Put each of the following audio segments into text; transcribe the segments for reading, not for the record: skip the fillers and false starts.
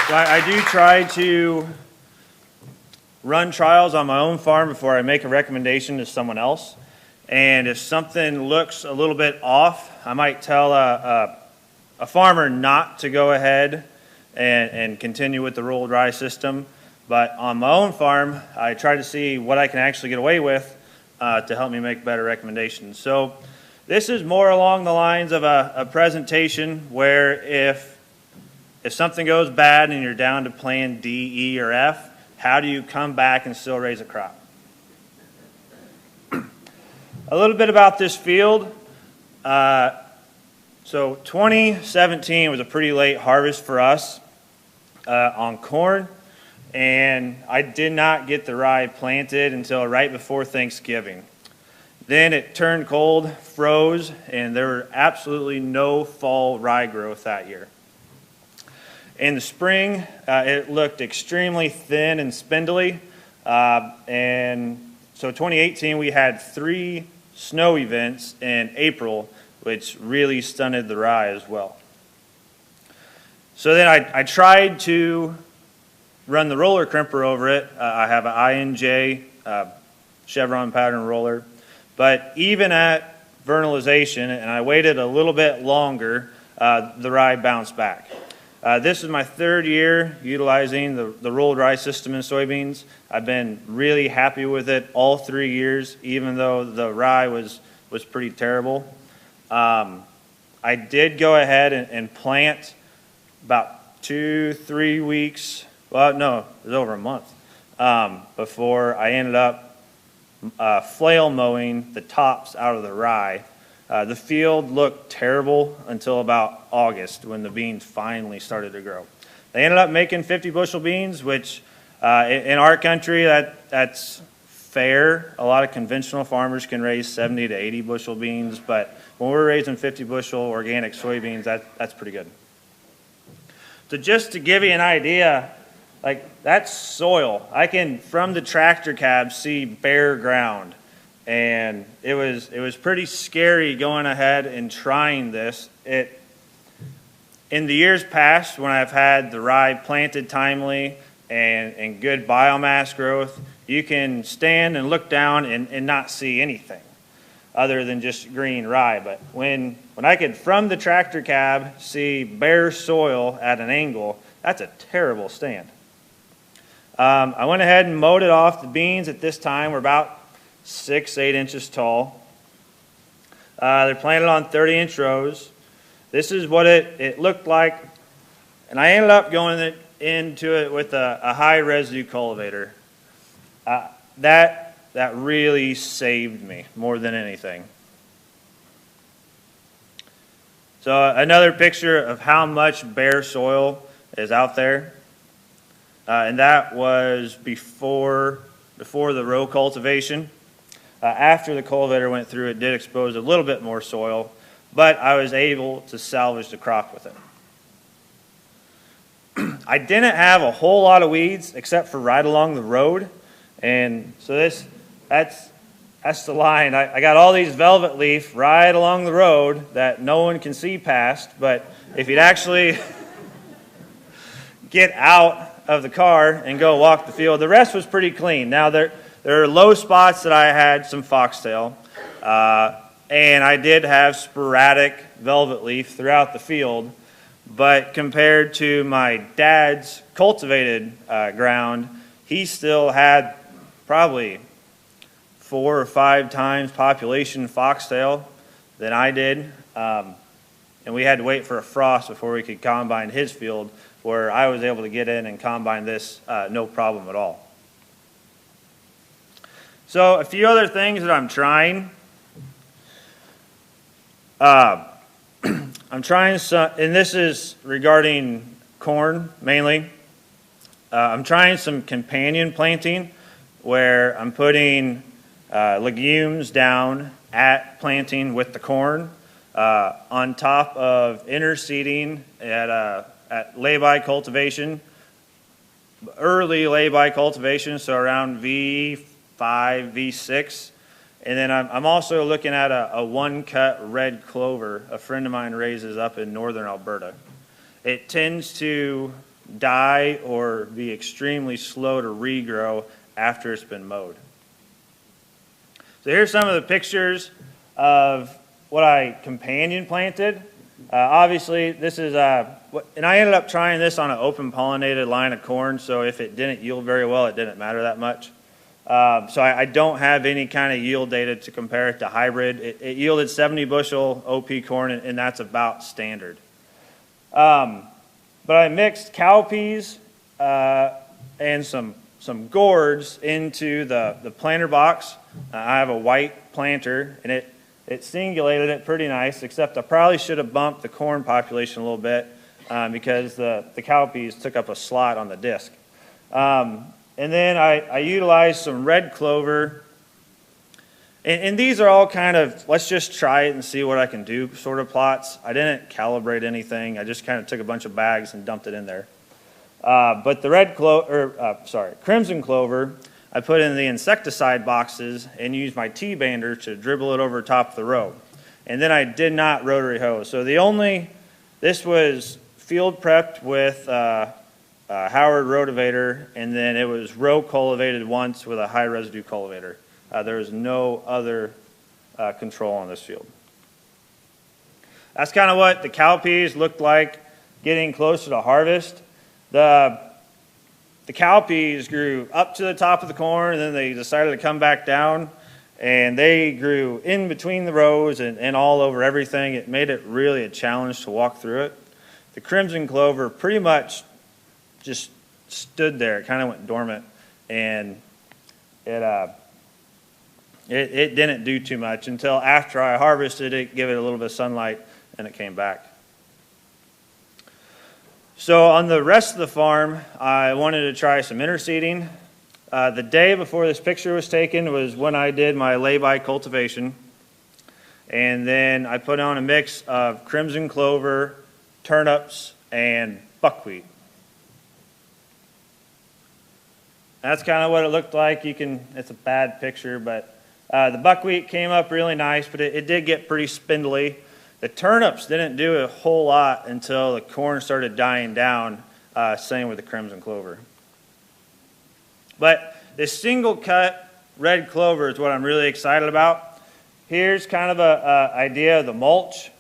So I do try to run trials on my own farm before I make a recommendation to someone else. And if something looks a little bit off, I might tell a farmer not to go ahead and continue with the roll dry system. But on my own farm, I try to see what I can actually get away with to help me make better recommendations. So this is more along the lines of a presentation where if something goes bad and you're down to plan D, E, or F, how do you come back and still raise a crop? A little bit about this field. So 2017 was a pretty late harvest for us on corn, and I did not get the rye planted until right before Thanksgiving. Then it turned cold, froze, and there were absolutely no fall rye growth that year. In the spring, it looked extremely thin and spindly, and so 2018 we had 3 snow events in April, which really stunted the rye as well. So then I tried to run the roller crimper over it. I have an INJ chevron pattern roller, but even at vernalization, and I waited a little bit longer, the rye bounced back. This is my 3rd year utilizing the roll dry system in soybeans. I've been really happy with it all 3 years, even though the rye was pretty terrible. I did go ahead and plant about 2-3 weeks, well, no, it was over a month, before I ended up flail mowing the tops out of the rye. The field looked terrible until about August when the beans finally started to grow. They ended up making 50 bushel beans, which in our country that's fair. A lot of conventional farmers can raise 70 to 80 bushel beans, but when we're raising 50 bushel organic soybeans, that's pretty good. So just to give you an idea, like that's soil. I can, from the tractor cab, see bare ground. And it was pretty scary going ahead and trying this. In the years past, when I've had the rye planted timely and good biomass growth, you can stand and look down and not see anything other than just green rye. But when I could, from the tractor cab, see bare soil at an angle, that's a terrible stand. I went ahead and mowed it off. The beans at this time were about 6-8 inches tall. They're planted on 30-inch rows. This is what it looked like, and I ended up going into it with a high residue cultivator. That really saved me more than anything. So another picture of how much bare soil is out there, and that was before the row cultivation. After the cultivator went through, it did expose a little bit more soil, but I was able to salvage the crop with it. I didn't have a whole lot of weeds except for right along the road, and so that's the line. I got all these Velvetleaf right along the road that no one can see past, but if you'd actually get out of the car and go walk the field, the rest was pretty clean. Now there are low spots that I had some foxtail, and I did have sporadic Velvetleaf throughout the field, but compared to my dad's cultivated ground, he still had probably 4 or 5 times population foxtail than I did, and we had to wait for a frost before we could combine his field, where I was able to get in and combine this no problem at all. So a few other things that I'm trying. I'm trying some, and this is regarding corn mainly. I'm trying some companion planting where I'm putting legumes down at planting with the corn on top of interseeding at lay-by cultivation, early lay-by cultivation, so around V5, V6. And then I'm also looking at a one-cut red clover a friend of mine raises up in northern Alberta. It tends to die or be extremely slow to regrow after it's been mowed. So here's some of the pictures of what I companion planted. Obviously, this is, and I ended up trying this on an open pollinated line of corn, so if it didn't yield very well, it didn't matter that much. So I don't have any kind of yield data to compare it to hybrid. It yielded 70 bushel OP corn, and that's about standard. But I mixed cowpeas and some gourds into the planter box. I have a white planter, and it singulated it pretty nice, except I probably should have bumped the corn population a little bit because the cowpeas took up a slot on the disc. And then I utilized some red clover. And these are all kind of, let's just try it and see what I can do sort of plots. I didn't calibrate anything. I just kind of took a bunch of bags and dumped it in there. But the crimson clover, I put in the insecticide boxes and used my T-bander to dribble it over top of the row. And then I did not rotary hoe. So this was field prepped with Howard rotavator, and then it was row cultivated once with a high residue cultivator. There was no other control on this field. That's kind of what the cowpeas looked like getting closer to harvest. The cowpeas grew up to the top of the corn, and then they decided to come back down, and they grew in between the rows and all over everything. It made it really a challenge to walk through it. The crimson clover pretty much just stood there. It kind of went dormant, and it didn't do too much until after I harvested it, give it a little bit of sunlight, and it came back. So on the rest of the farm, I wanted to try some interseeding. The day before this picture was taken was when I did my lay-by cultivation. And then I put on a mix of crimson clover, turnips, and buckwheat. That's kind of what it looked like. It's a bad picture, but the buckwheat came up really nice, but it did get pretty spindly. The turnips didn't do a whole lot until the corn started dying down, same with the crimson clover. But this single cut red clover is what I'm really excited about. Here's kind of an idea of the mulch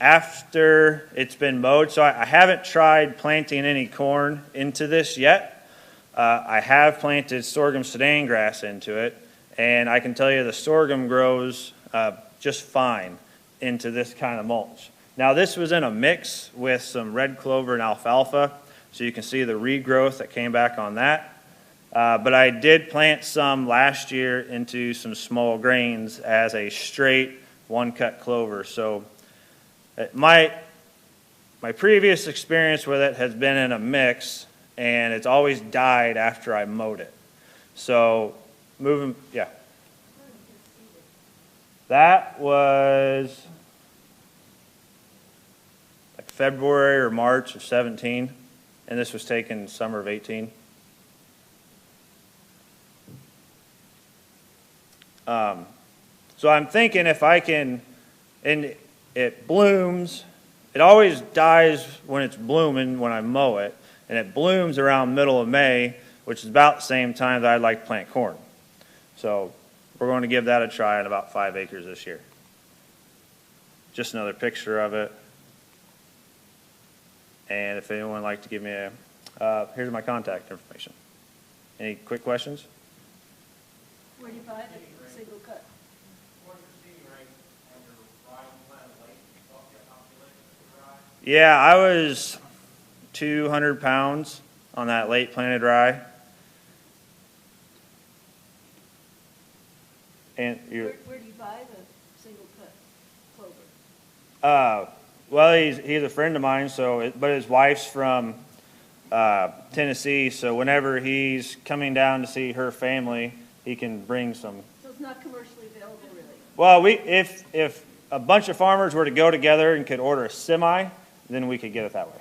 after it's been mowed. So I haven't tried planting any corn into this yet. I have planted sorghum sudan grass into it, and I can tell you the sorghum grows just fine into this kind of mulch. Now this was in a mix with some red clover and alfalfa, so you can see the regrowth that came back on that. But I did plant some last year into some small grains as a straight one-cut clover. So my previous experience with it has been in a mix, and it's always died after I mowed it. So that was like February or March of 17, and this was taken summer of 18. So I'm thinking if I can, and it blooms, it always dies when it's blooming when I mow it, and it blooms around middle of May, which is about the same time that I'd like to plant corn. So we're going to give that a try on about 5 acres this year. Just another picture of it. And if anyone would like to give me here's my contact information. Any quick questions? Where do you buy the single cut? Yeah, I was 200 pounds on that late planted rye. And where do you buy the single cut clover? Well, he's a friend of mine, but his wife's from Tennessee, so whenever he's coming down to see her family, he can bring some. So it's not commercially available, really? Well, if a bunch of farmers were to go together and could order a semi, then we could get it that way.